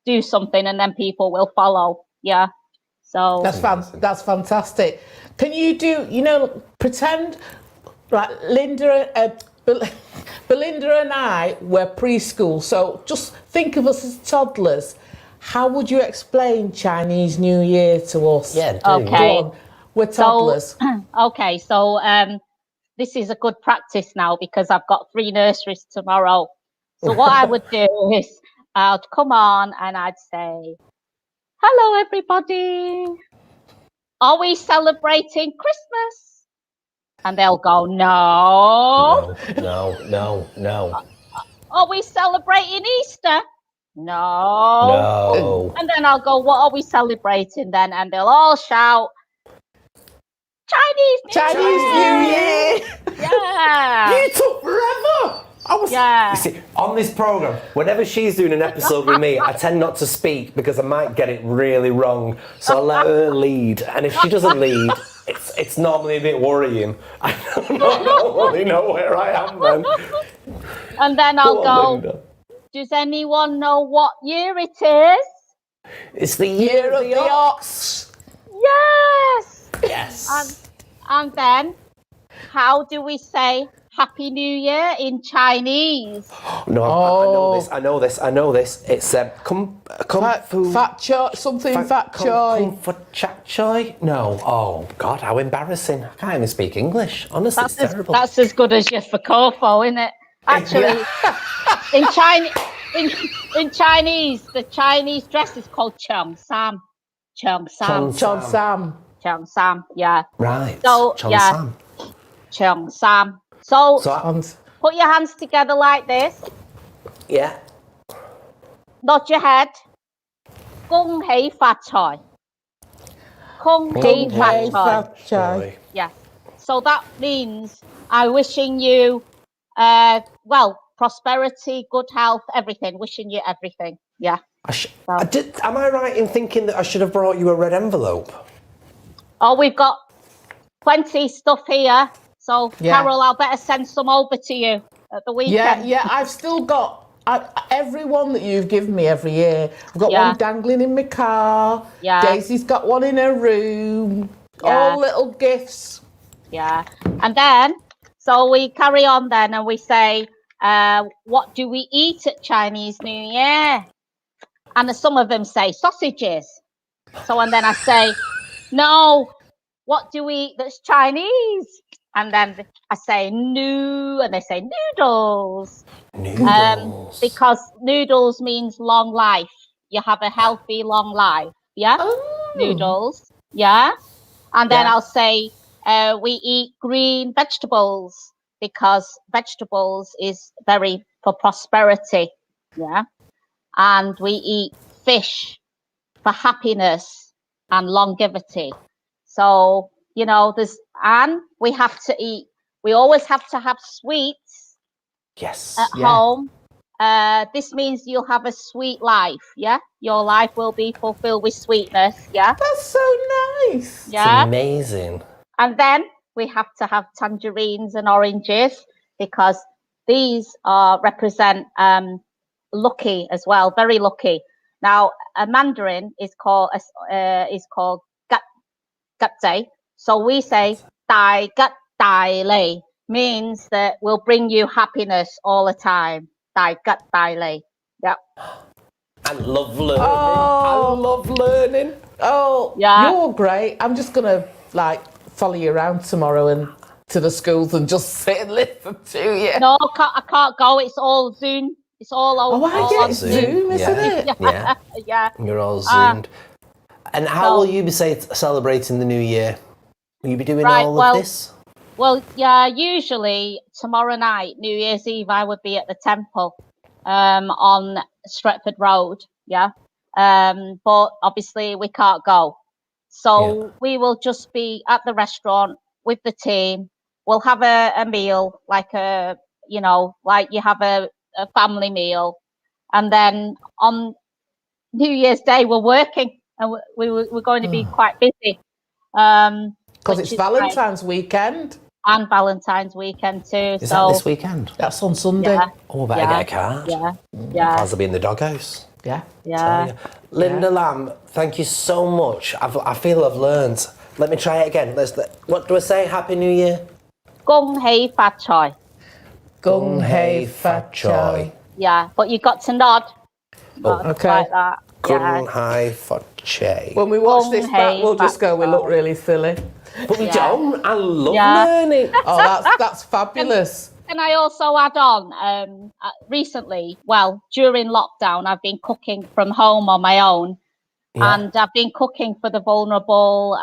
[SPEAKER 10] do something, and then people will follow. Yeah, so
[SPEAKER 3] That's fantastic. Can you do, pretend, right, Belinda and I were preschool, so just think of us as toddlers. How would you explain Chinese New Year to us?
[SPEAKER 1] Yeah, do.
[SPEAKER 10] Okay.
[SPEAKER 3] Go on. We're toddlers.
[SPEAKER 10] Okay, so this is a good practice now because I've got 3 nurseries tomorrow. So what I would do is I'd come on and I'd say, "Hello, everybody. Are we celebrating Christmas?" And they'll go, "No."
[SPEAKER 1] No.
[SPEAKER 10] "Are we celebrating Easter?" "No."
[SPEAKER 1] No.
[SPEAKER 10] And then I'll go, "What are we celebrating then?" And they'll all shout, Chinese
[SPEAKER 3] New Year.
[SPEAKER 10] Yeah.
[SPEAKER 1] You took forever.
[SPEAKER 10] Yeah.
[SPEAKER 1] You see, on this programme, whenever she's doing an episode with me, I tend not to speak because I might get it really wrong. So I let her lead. And if she doesn't lead, it's normally a bit worrying. I don't normally know where I am then.
[SPEAKER 10] And then I'll go,
[SPEAKER 1] Linda.
[SPEAKER 10] "Does anyone know what year it is?"
[SPEAKER 1] It's the year of the ox.
[SPEAKER 10] Yes.
[SPEAKER 1] Yes.
[SPEAKER 10] And then, how do we say Happy New Year in Chinese?
[SPEAKER 1] No, I know this. It's kung fu.
[SPEAKER 3] Fat choy, something fat choy.
[SPEAKER 1] Kung fu chat choy? No. Oh, God, how embarrassing. I can't even speak English. Honestly, it's terrible.
[SPEAKER 10] That's as good as your Fakofo, isn't it? Actually, in Chinese, the Chinese dress is called Cheong Sam. Cheong Sam.
[SPEAKER 3] Chon Sam.
[SPEAKER 10] Cheong Sam, yeah.
[SPEAKER 1] Right.
[SPEAKER 10] So,
[SPEAKER 1] Chon
[SPEAKER 10] yeah.
[SPEAKER 1] Sam.
[SPEAKER 10] Cheong Sam. So
[SPEAKER 3] And
[SPEAKER 10] put your hands together like this.
[SPEAKER 1] Yeah.
[SPEAKER 10] Nod your head. Gung hei fat choi. Kung hei fat choi.
[SPEAKER 3] fat choy.
[SPEAKER 10] Yeah. So that means I'm wishing you, prosperity, good health, everything. Wishing you everything. Yeah.
[SPEAKER 1] Am I right in thinking that I should have brought you a red envelope?
[SPEAKER 10] Oh, we've got plenty stuff here. So,
[SPEAKER 3] Yeah.
[SPEAKER 10] Carol, I'll better send some over to you at the weekend.
[SPEAKER 3] Yeah, I've still got every one that you've given me every year. I've got one dangling in my car.
[SPEAKER 10] Yeah.
[SPEAKER 3] Daisy's got one in her room.
[SPEAKER 10] Yeah.
[SPEAKER 3] All little gifts.
[SPEAKER 10] Yeah. And then, so we carry on then and we say, what do we eat at Chinese New Year? And some of them say sausages. So, and then I say, no, what do we eat that's Chinese? And then I say and they say noodles.
[SPEAKER 1] Noodles.
[SPEAKER 10] Because noodles means long life. You have a healthy, long life. Yeah?
[SPEAKER 3] Oh.
[SPEAKER 10] Noodles. Yeah? And then
[SPEAKER 3] Yeah.
[SPEAKER 10] I'll say we eat green vegetables because vegetables is very for prosperity. Yeah? And we eat fish for happiness and longevity. So, we have to eat, we always have to have sweets
[SPEAKER 1] Yes.
[SPEAKER 10] at home. This means you'll have a sweet life, yeah? Your life will be fulfilled with sweetness, yeah?
[SPEAKER 3] That's so nice.
[SPEAKER 10] Yeah.
[SPEAKER 1] It's amazing.
[SPEAKER 10] And then we have to have tangerines and oranges because these represent lucky as well, very lucky. Now, a mandarin is called gut day. So we say dai gut dai lei means that will bring you happiness all the time. Dai gut dai lei. Yep.
[SPEAKER 1] I love learning.
[SPEAKER 3] Oh.
[SPEAKER 1] I love learning.
[SPEAKER 3] Oh,
[SPEAKER 10] Yeah.
[SPEAKER 3] you're great. I'm just gonna follow you around tomorrow and to the schools and just sit and listen to you?
[SPEAKER 10] No, I can't go. It's all Zoom. It's all over.
[SPEAKER 3] Oh, I
[SPEAKER 10] all
[SPEAKER 3] get
[SPEAKER 10] on
[SPEAKER 3] Zoom, isn't it?
[SPEAKER 1] Yeah.
[SPEAKER 10] Yeah.
[SPEAKER 1] You're all zoomed. And how
[SPEAKER 10] so-
[SPEAKER 1] will you be celebrating the new year? Will you be doing
[SPEAKER 10] Right,
[SPEAKER 1] all
[SPEAKER 10] well-
[SPEAKER 1] of this?
[SPEAKER 10] Well, yeah, usually tomorrow night, New Year's Eve, I would be at the temple on Stretford Road, yeah. But obviously we can't go. So we will just be at the restaurant with the team. We'll have a meal, like like you have a family meal. And then on New Year's Day, we're working and we're going to be quite busy.
[SPEAKER 3] Because it's
[SPEAKER 10] which is
[SPEAKER 3] Valentine's weekend.
[SPEAKER 10] and Valentine's weekend too.
[SPEAKER 1] Is that this weekend?
[SPEAKER 3] That's on Sunday.
[SPEAKER 10] Yeah.
[SPEAKER 1] Oh, I better get a card.
[SPEAKER 10] Yeah.
[SPEAKER 1] I'll be in the doghouse.
[SPEAKER 3] Yeah.
[SPEAKER 10] Yeah.
[SPEAKER 1] Linda Lamb, thank you so much. I feel I've learned. Let me try it again. What do I say? Happy New Year.
[SPEAKER 10] Gung hei fat choi.
[SPEAKER 3] Gung hei fat choi.
[SPEAKER 10] Yeah, but you got to nod. Nod
[SPEAKER 3] okay.
[SPEAKER 10] Like that.
[SPEAKER 1] Gung
[SPEAKER 10] Yeah.
[SPEAKER 1] hai fat choi.
[SPEAKER 3] When we watch this
[SPEAKER 10] Gung
[SPEAKER 3] back,
[SPEAKER 10] hei
[SPEAKER 3] we'll just
[SPEAKER 10] fat
[SPEAKER 3] go, we look really silly.
[SPEAKER 1] But we don't. I love
[SPEAKER 10] Yeah.
[SPEAKER 1] learning.
[SPEAKER 3] Oh, that's fabulous.
[SPEAKER 10] Can I also add on, recently, well, during lockdown, I've been cooking from home on my own.
[SPEAKER 1] Yeah.
[SPEAKER 10] And I've been cooking for the vulnerable,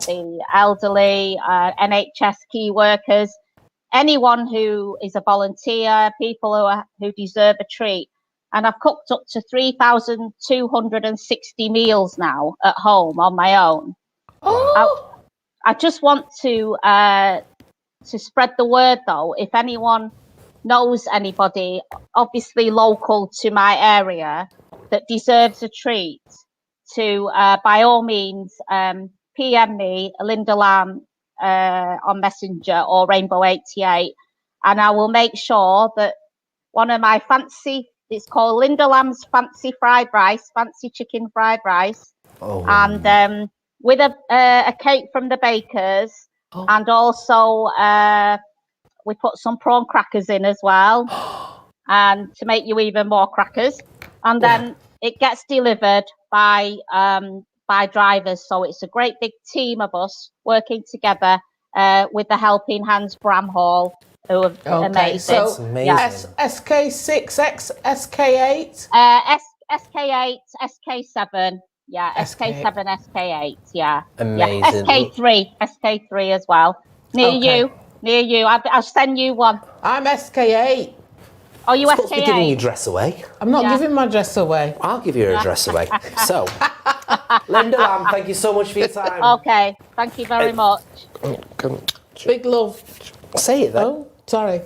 [SPEAKER 10] the elderly, NHS key workers, anyone who is a volunteer, people who deserve a treat. And I've cooked up to 3,260 meals now at home on my own.
[SPEAKER 3] Oh.
[SPEAKER 10] I just want to spread the word, though. If anyone knows anybody, obviously local to my area, that deserves a treat, to by all means PM me, Linda Lamb, on Messenger or Rainbow 88, and I will make sure that one of my it's called Linda Lamb's fancy fried rice, fancy chicken fried rice, and with a cake from the bakers, and also we put some prawn crackers in as well, and to make you even more crackers, and then it gets delivered by drivers. So it's a great big team of us working together with the Helping Hands Bram Hall, who are amazing.
[SPEAKER 3] So
[SPEAKER 1] amazing.
[SPEAKER 3] SK6, SK8?
[SPEAKER 10] SK8, SK7. Yeah, SK7, SK8, yeah.
[SPEAKER 1] Amazing.
[SPEAKER 10] Yeah, SK3 as well. Near you. I'll send you one.
[SPEAKER 3] I'm SK8.
[SPEAKER 10] Oh, you
[SPEAKER 1] Supposed to be giving your
[SPEAKER 10] SK8?
[SPEAKER 1] dress away.
[SPEAKER 3] I'm not giving my dress away.
[SPEAKER 1] I'll give you a dress away. So, Linda Lamb, thank you so much for your time.
[SPEAKER 10] Okay, thank you very much.
[SPEAKER 3] Big love.
[SPEAKER 1] Say it then.
[SPEAKER 3] Oh, sorry.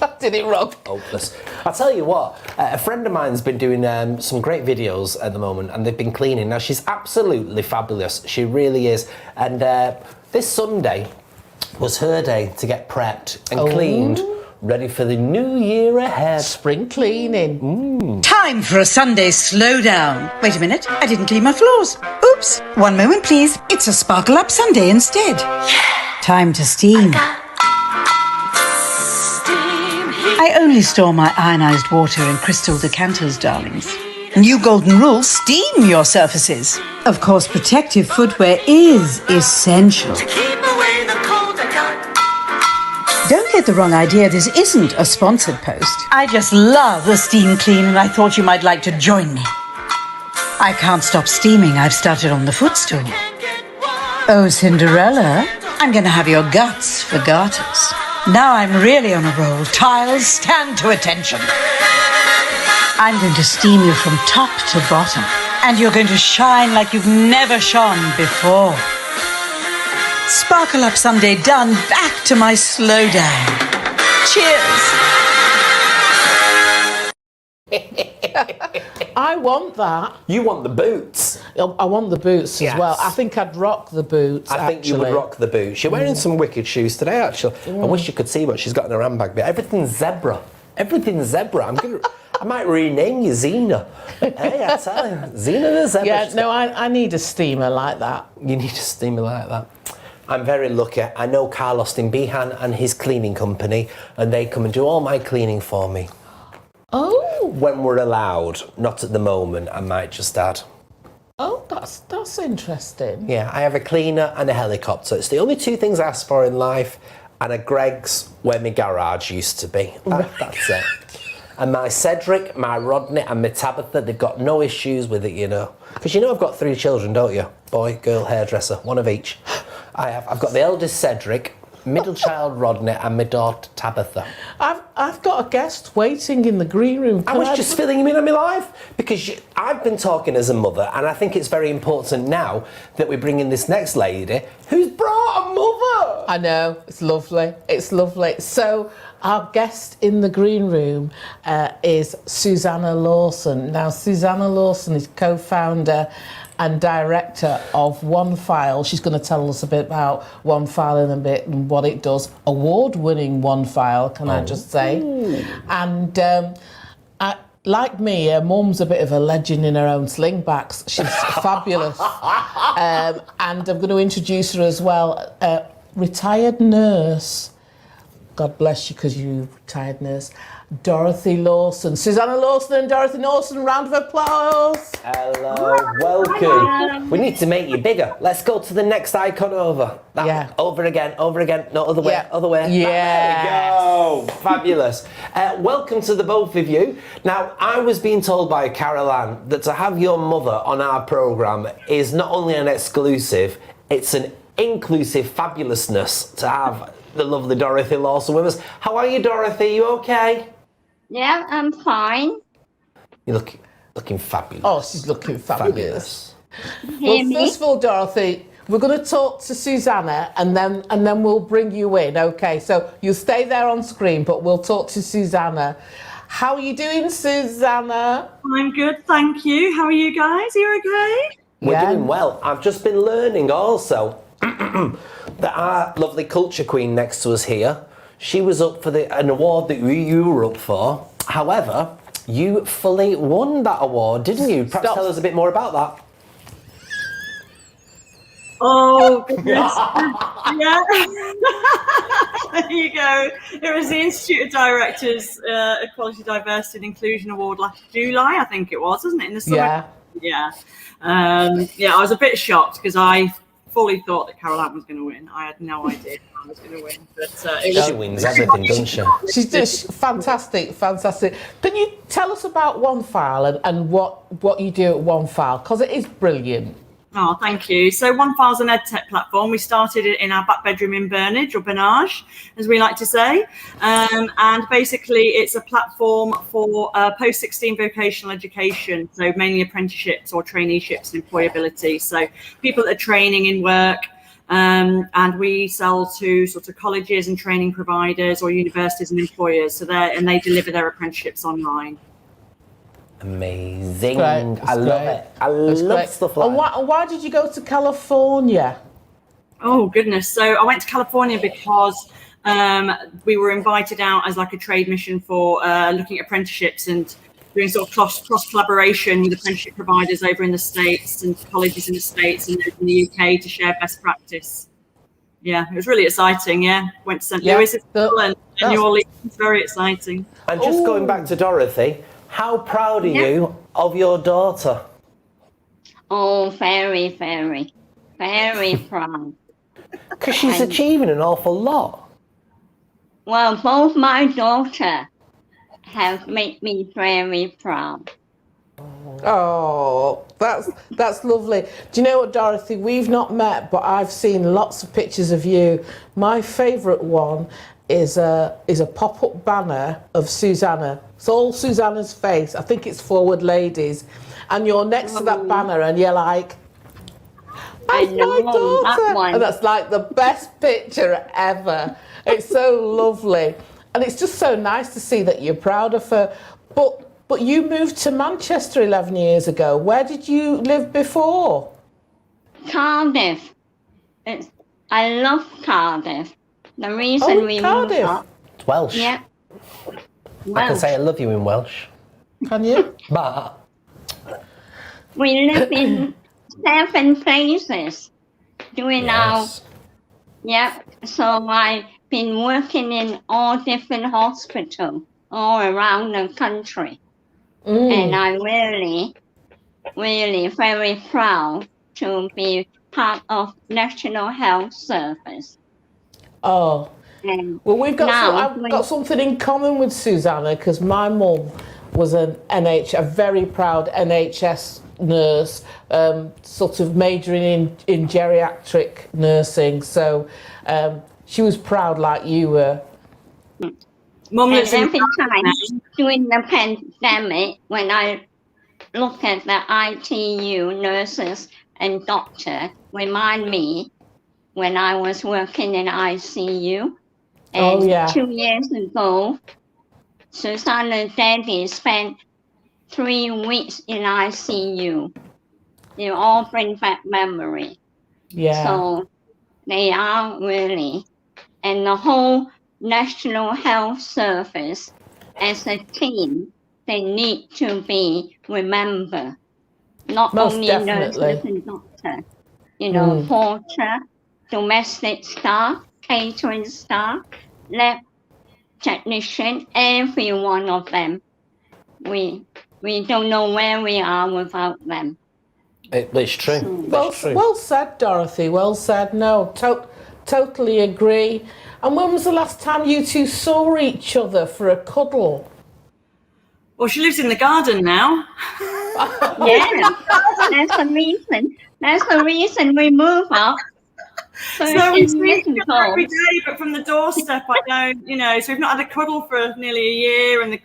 [SPEAKER 3] I did it wrong.
[SPEAKER 1] Hopeless. I'll tell you what, a friend of mine's been doing some great videos at the moment, and they've been cleaning. Now, she's absolutely fabulous. She really is. And this Sunday was her day to get prepped and cleaned, ready for the new year ahead.
[SPEAKER 3] Spring cleaning.
[SPEAKER 11] Time for a Sunday slowdown. Wait a minute, I didn't clean my floors. Oops. One moment, please. It's a Sparkle Up Sunday instead. Time to steam. I only store my ionized water in crystal decanters, darlings. New golden rule, steam your surfaces. Of course, protective footwear is essential. Don't get the wrong idea, this isn't a sponsored post. I just love the steam clean and I thought you might like to join me. I can't stop steaming, I've started on the footstool. Oh, Cinderella, I'm going to have your guts for garters. Now I'm really on a roll. Tiles, stand to attention. I'm going to steam you from top to bottom. And you're going to shine like you've never shone before. Sparkle Up Sunday done. Back to my slowdown. Cheers.
[SPEAKER 3] I want that.
[SPEAKER 1] You want the boots.
[SPEAKER 3] I want the boots
[SPEAKER 1] Yes.
[SPEAKER 3] as well. I think I'd rock the boots.
[SPEAKER 1] I think you would rock the boots. You're wearing some wicked shoes today, actually. I wish you could see what she's got in her handbag, but everything's zebra. Everything's zebra. I might rename you Xena. Hey, I tell you, Xena the zebra.
[SPEAKER 3] Yeah, no, I need a steamer like that.
[SPEAKER 1] You need a steamer like that. I'm very lucky. I know Carlos in Bihan and his cleaning company, and they come and do all my cleaning for me.
[SPEAKER 3] Oh.
[SPEAKER 1] When we're allowed, not at the moment, I might just add.
[SPEAKER 3] Oh, that's interesting.
[SPEAKER 1] Yeah, I have a cleaner and a helicopter. It's the only two things I ask for in life, and a Greg's where my garage used to be. That's it. And my Cedric, my Rodney, and my Tabitha, they've got no issues with it, you know. Because you know I've got 3 children, don't you? Boy, girl, hairdresser, one of each. I've got the eldest Cedric, middle child Rodney, and my daughter Tabitha.
[SPEAKER 3] I've got a guest waiting in the green room.
[SPEAKER 1] I was just filling you in on my life because I've been talking as a mother, and I think it's very important now that we bring in this next lady who's brought a mother.
[SPEAKER 3] I know, it's lovely. It's lovely. So our guest in the green room is Susanna Lawson. Now, Susanna Lawson is co-founder and director of One File. She's going to tell us a bit about One File in a bit and what it does. Award-winning One File, can I just say? And like me, her mum's a bit of a legend in her own slingbacks. She's fabulous. And I'm going to introduce her as well. Retired nurse. God bless you, because you're retired nurse. Dorothy Lawson. Susanna Lawson and Dorothy Lawson, round of applause.
[SPEAKER 1] Hello, welcome. We need to make you bigger. Let's go to the next icon over. Over again, no, other way, other way.
[SPEAKER 3] Yeah.
[SPEAKER 1] There we go. Fabulous. Welcome to the both of you. Now, I was being told by Carol Ann that to have your mother on our programme is not only an exclusive, it's an inclusive fabulousness to have the lovely Dorothy Lawson with us. How are you, Dorothy? You okay?
[SPEAKER 12] Yeah, I'm fine.
[SPEAKER 1] You're looking fabulous.
[SPEAKER 3] Oh, she's looking fabulous.
[SPEAKER 12] Hear me?
[SPEAKER 3] First of all, Dorothy, we're going to talk to Susanna and then we'll bring you in. Okay, so you stay there on screen, but we'll talk to Susanna. How are you doing, Susanna?
[SPEAKER 13] I'm good, thank you. How are you guys? Are you okay?
[SPEAKER 1] We're doing well. I've just been learning also that our lovely culture queen next to us here, she was up for an award that you were up for. However, you fully won that award, didn't you? Perhaps tell us a bit more about that.
[SPEAKER 13] Oh, goodness. Yeah. There you go. It was the Institute of Directors Equality, Diversity and Inclusion Award last July, I think it was, wasn't it? In the summer. Yeah. I was a bit shocked because I fully thought that Carol Ann was going to win. I had no idea I was going to win. But
[SPEAKER 1] she wins everything, doesn't she?
[SPEAKER 3] She's fantastic. Can you tell us about One File and what you do at One File? Because it is brilliant.
[SPEAKER 13] Oh, thank you. So One File's an EdTech platform. We started it in our back bedroom in Burnage, or Bernage, as we like to say. And basically it's a platform for post-16 vocational education, so mainly apprenticeships or traineeships and employability. So people that are training in work, and we sell to sort of colleges and training providers or universities and employers. So they deliver their apprenticeships online.
[SPEAKER 1] Amazing. I love it. I love stuff like that.
[SPEAKER 3] And why did you go to California?
[SPEAKER 13] Oh, goodness. So I went to California because we were invited out as like a trade mission for looking at apprenticeships and doing sort of cross collaboration with apprenticeship providers over in the States and colleges in the States and in the UK to share best practice. Yeah, it was really exciting. Yeah, went to St. Louis and New Orleans. It's very exciting.
[SPEAKER 1] And just going back to Dorothy, how proud are you of your daughter?
[SPEAKER 12] Oh, very, very, very proud.
[SPEAKER 1] Because she's achieving an awful lot.
[SPEAKER 12] Well, both my daughter have made me very proud.
[SPEAKER 3] Oh, that's lovely. Do you know what, Dorothy? We've not met, but I've seen lots of pictures of you. My favourite one is a pop-up banner of Susanna. It's all Susanna's face. I think it's Forward Ladies. And you're next to that banner and you're like, that's my daughter.
[SPEAKER 12] That one.
[SPEAKER 3] And that's like the best picture ever. It's so lovely. And it's just so nice to see that you're proud of her. But you moved to Manchester 11 years ago. Where did you live before?
[SPEAKER 12] Cardiff. I love Cardiff. The reason we moved up.
[SPEAKER 1] It's Welsh.
[SPEAKER 12] Yeah.
[SPEAKER 1] I can say I love you in Welsh.
[SPEAKER 3] Can you?
[SPEAKER 1] But
[SPEAKER 12] we live in 7 places doing so I've been working in all different hospitals all around the country. And I really really very proud to be part of National Health Service.
[SPEAKER 3] Oh,
[SPEAKER 12] And
[SPEAKER 3] well,
[SPEAKER 12] now,
[SPEAKER 3] I've got something in common with Susanna because my mum was a very proud NHS nurse, sort of majoring in geriatric nursing. So she was proud like you were.
[SPEAKER 12] Mum lives in every time during the pandemic, when I look at the ITU nurses and doctor, remind me when I was working in ICU. And
[SPEAKER 3] Oh, yeah.
[SPEAKER 12] 2 years ago, Susanna's daddy spent 3 weeks in ICU. They all bring back memory.
[SPEAKER 3] Yeah.
[SPEAKER 12] So they are really, and the whole National Health Service as a team, they need to be remembered. Not
[SPEAKER 3] Most
[SPEAKER 12] only
[SPEAKER 3] definitely.
[SPEAKER 12] nurses and doctors, you know, porter, domestic staff, catering staff, lab technician, every one of them. We don't know where we are without them.
[SPEAKER 1] It's true.
[SPEAKER 3] Well said, Dorothy. Well said. No, totally agree. And when was the last time you two saw each other for a cuddle?
[SPEAKER 13] Well, she lives in the garden now.
[SPEAKER 12] Yeah, that's the reason. That's the reason we move up.
[SPEAKER 13] So we see each other every day, but from the doorstep, I don't, you know. So we've not had a cuddle for nearly a year, and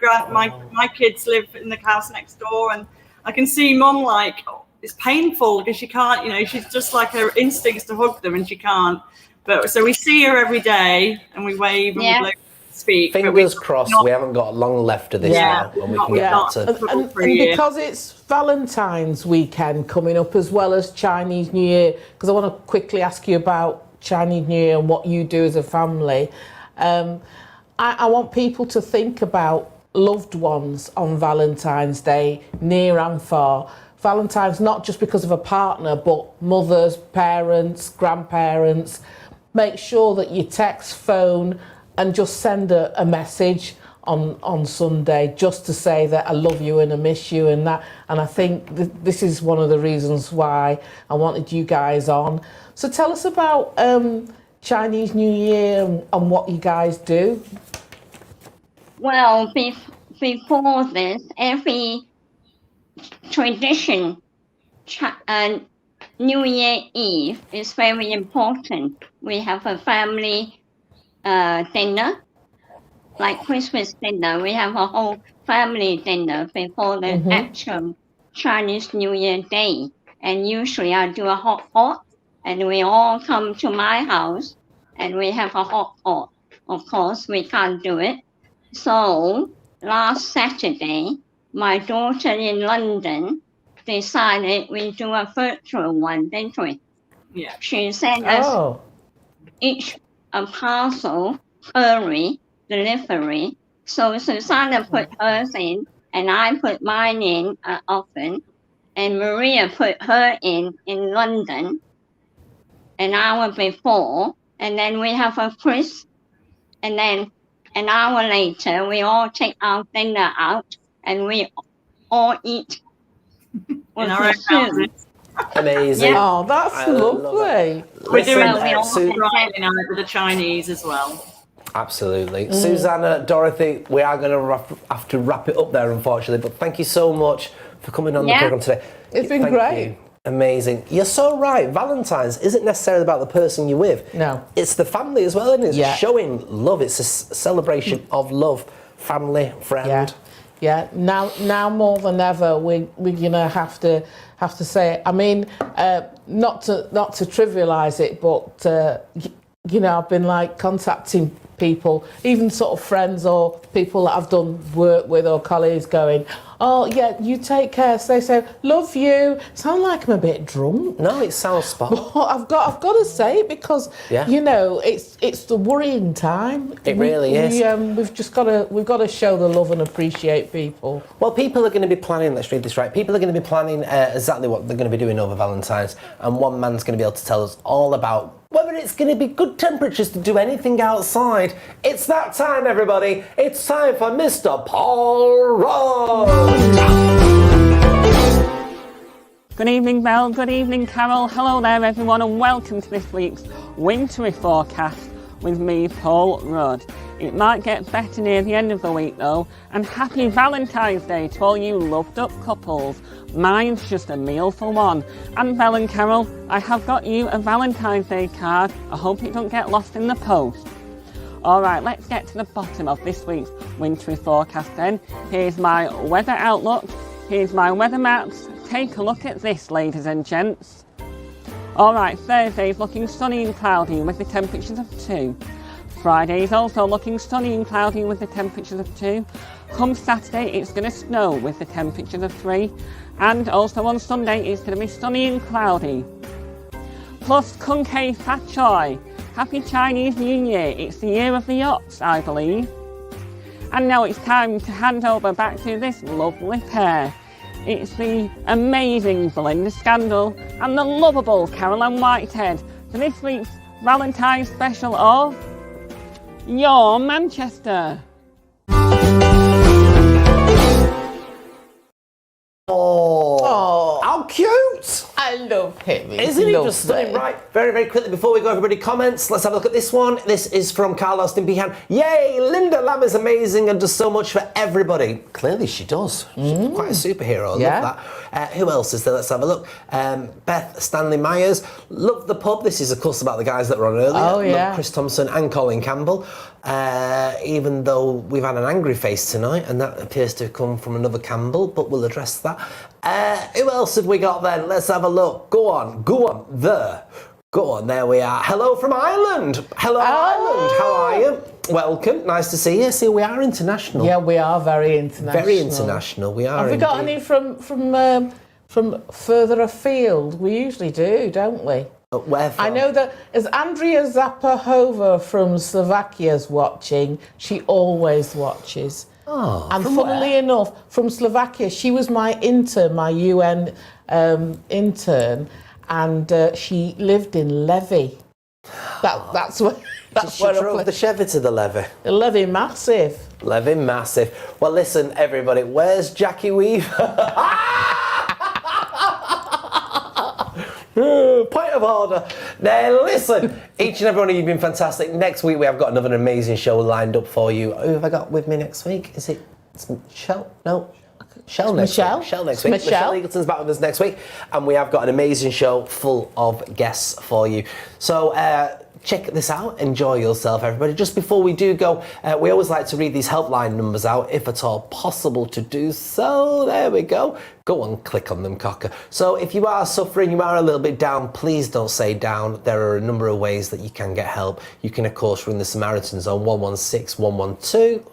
[SPEAKER 13] my kids live in the house next door, and I can see Mum like it's painful because she can't, you know, she's just like her instincts to hug them, and she can't. But so we see her every day, and we wave and we blow, speak.
[SPEAKER 1] Fingers crossed, we haven't got long left of this now, and we can get back to.
[SPEAKER 3] And because it's Valentine's weekend coming up as well as Chinese New Year, because I want to quickly ask you about Chinese New Year and what you do as a family. I want people to think about loved ones on Valentine's Day, near and far. Valentine's not just because of a partner, but mothers, parents, grandparents. Make sure that you text, phone, and just send a message on Sunday just to say that I love you and I miss you and that. And I think this is one of the reasons why I wanted you guys on. So tell us about Chinese New Year and what you guys do.
[SPEAKER 12] Well, before this, every tradition, New Year Eve is very important. We have a family dinner, like Christmas dinner. We have a whole family dinner before the actual Chinese New Year day. And usually I do a hot pot, and we all come to my house and we have a hot pot. Of course, we can't do it. So last Saturday, my daughter in London decided we do a virtual one, didn't we?
[SPEAKER 13] Yeah.
[SPEAKER 12] She sent us each a parcel, hurry, delivery. So Susanna put hers in, and I put mine in often, and Maria put her in London an hour before, and then we have a quiz, and then an hour later we all take our dinner out and we all eat
[SPEAKER 13] in our own houses.
[SPEAKER 1] Amazing.
[SPEAKER 12] Yeah.
[SPEAKER 3] Oh, that's lovely.
[SPEAKER 13] We're doing
[SPEAKER 1] Listen,
[SPEAKER 13] Friday night with the Chinese as well.
[SPEAKER 1] Absolutely. Susanna, Dorothy, we are going to have to wrap it up there, unfortunately, but thank you so much for coming on the programme today.
[SPEAKER 3] It's been great.
[SPEAKER 1] You. Amazing. You're so right. Valentine's isn't necessarily about the person you're with.
[SPEAKER 3] No.
[SPEAKER 1] It's the family as well, isn't it? It's showing love. It's a celebration of love. Family, friend.
[SPEAKER 3] Yeah. Now more than ever, we're gonna have to say it. I mean, not to trivialise it, but you know, I've been like contacting people, even sort of friends or people that I've done work with or colleagues, going, oh yeah, you take care. So they say, love you. Sound like I'm a bit drunk.
[SPEAKER 1] No, it sounds spot on.
[SPEAKER 3] But I've got to say it because you know it's the worrying time.
[SPEAKER 1] It really is.
[SPEAKER 3] We've got to show the love and appreciate people.
[SPEAKER 1] Well, people are going to be planning. Let's read this right. People are going to be planning exactly what they're going to be doing over Valentine's, and one man's going to be able to tell us all about whether it's going to be good temperatures to do anything outside. It's that time, everybody. It's time for Mr. Paul Ross.
[SPEAKER 14] Good evening, Belle. Good evening, Carol. Hello there, everyone, and welcome to this week's wintry forecast with me, Paul Rudd. It might get better near the end of the week, though, and happy Valentine's Day to all you loved-up couples. Mine's just a meal for one. And Belle and Carol, I have got you a Valentine's Day card. I hope it don't get lost in the post. All right, let's get to the bottom of this week's wintry forecast then. Here's my weather outlook. Here's my weather maps. Take a look at this, ladies and gents. All right, Thursday's looking sunny and cloudy with the temperatures of 2. Friday is also looking sunny and cloudy with the temperatures of 2. Come Saturday, it's going to snow with the temperatures of 3. And also on Sunday, it's going to be sunny and cloudy. Plus, Kung Kei Fat Choi. Happy Chinese New Year. It's the year of the ox, I believe. And now it's time to hand over back to this lovely pair. It's the amazing Belinda Scandal and the lovable Caroline Whitehead for this week's Valentine's special of Your Manchester.
[SPEAKER 1] Oh, how cute!
[SPEAKER 3] I love him.
[SPEAKER 1] Isn't he just stunning? Right, very, very quickly, before we go, everybody, comments. Let's have a look at this one. This is from Carlos in Behan. Yay, Linda Lamb is amazing and does so much for everybody. Clearly she does. She's quite a superhero. I love that. Who else is there? Let's have a look. Beth Stanley Myers. Love the pub. This is, of course, about the guys that were on earlier.
[SPEAKER 3] Oh, yeah.
[SPEAKER 1] Love Chris Thompson and Colin Campbell. Even though we've had an angry face tonight, and that appears to have come from another Campbell, but we'll address that. Who else have we got then? Let's have a look. Go on, there we are. Hello from Ireland. Hello, Ireland. How are you? Welcome. Nice to see you. See, we are international.
[SPEAKER 3] Yeah, we are very international.
[SPEAKER 1] Very international. We are.
[SPEAKER 3] Have we got any from further afield? We usually do, don't we?
[SPEAKER 1] Where from?
[SPEAKER 3] I know that as Andrea Zapahova from Slovakia's watching, she always watches.
[SPEAKER 1] Oh,
[SPEAKER 3] and funnily enough, from Slovakia, she was my intern, my UN intern, and she lived in Levy. That's where. That's
[SPEAKER 1] where she drove the Chevy to the Levy.
[SPEAKER 3] The Levy massive.
[SPEAKER 1] Levy massive. Well, listen, everybody. Where's Jackie Weaver? Point of order. Now, listen, each and every one of you have been fantastic. Next week, we have got another amazing show lined up for you. Who have I got with me next week? Is it Michelle? No. Shell next week. Shell next week. Michelle Eagleton's back with us next week. And we have got an amazing show full of guests for you. So, check this out. Enjoy yourself, everybody. Just before we do go, we always like to read these helpline numbers out, if at all possible to do so. There we go. Go on, click on them, cocker. So if you are suffering, you are a little bit down, please don't stay down. There are a number of ways that you can get help. You can, of course, ring the Samaritans on 116 112.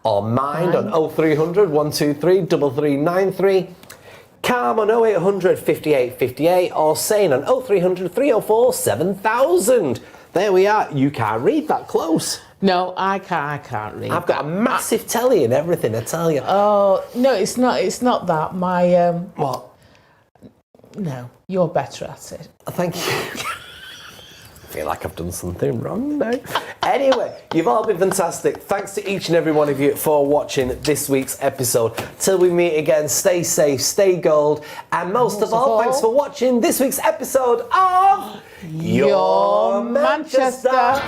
[SPEAKER 1] Or Mind on 0300 123 3393. Calm on 0800 58 58 or Sane on 0300 304 7000. There we are. You can't read that close.
[SPEAKER 3] No, I can't read.
[SPEAKER 1] I've got a massive telly and everything, I tell you.
[SPEAKER 3] Oh, no, it's not that. My
[SPEAKER 1] What?
[SPEAKER 3] No, you're better at it.
[SPEAKER 1] Thank you. I feel like I've done something wrong now. Anyway, you've all been fantastic. Thanks to each and every one of you for watching this week's episode. Till we meet again, stay safe, stay gold, and most of all, thanks for watching this week's episode of
[SPEAKER 3] Your Manchester.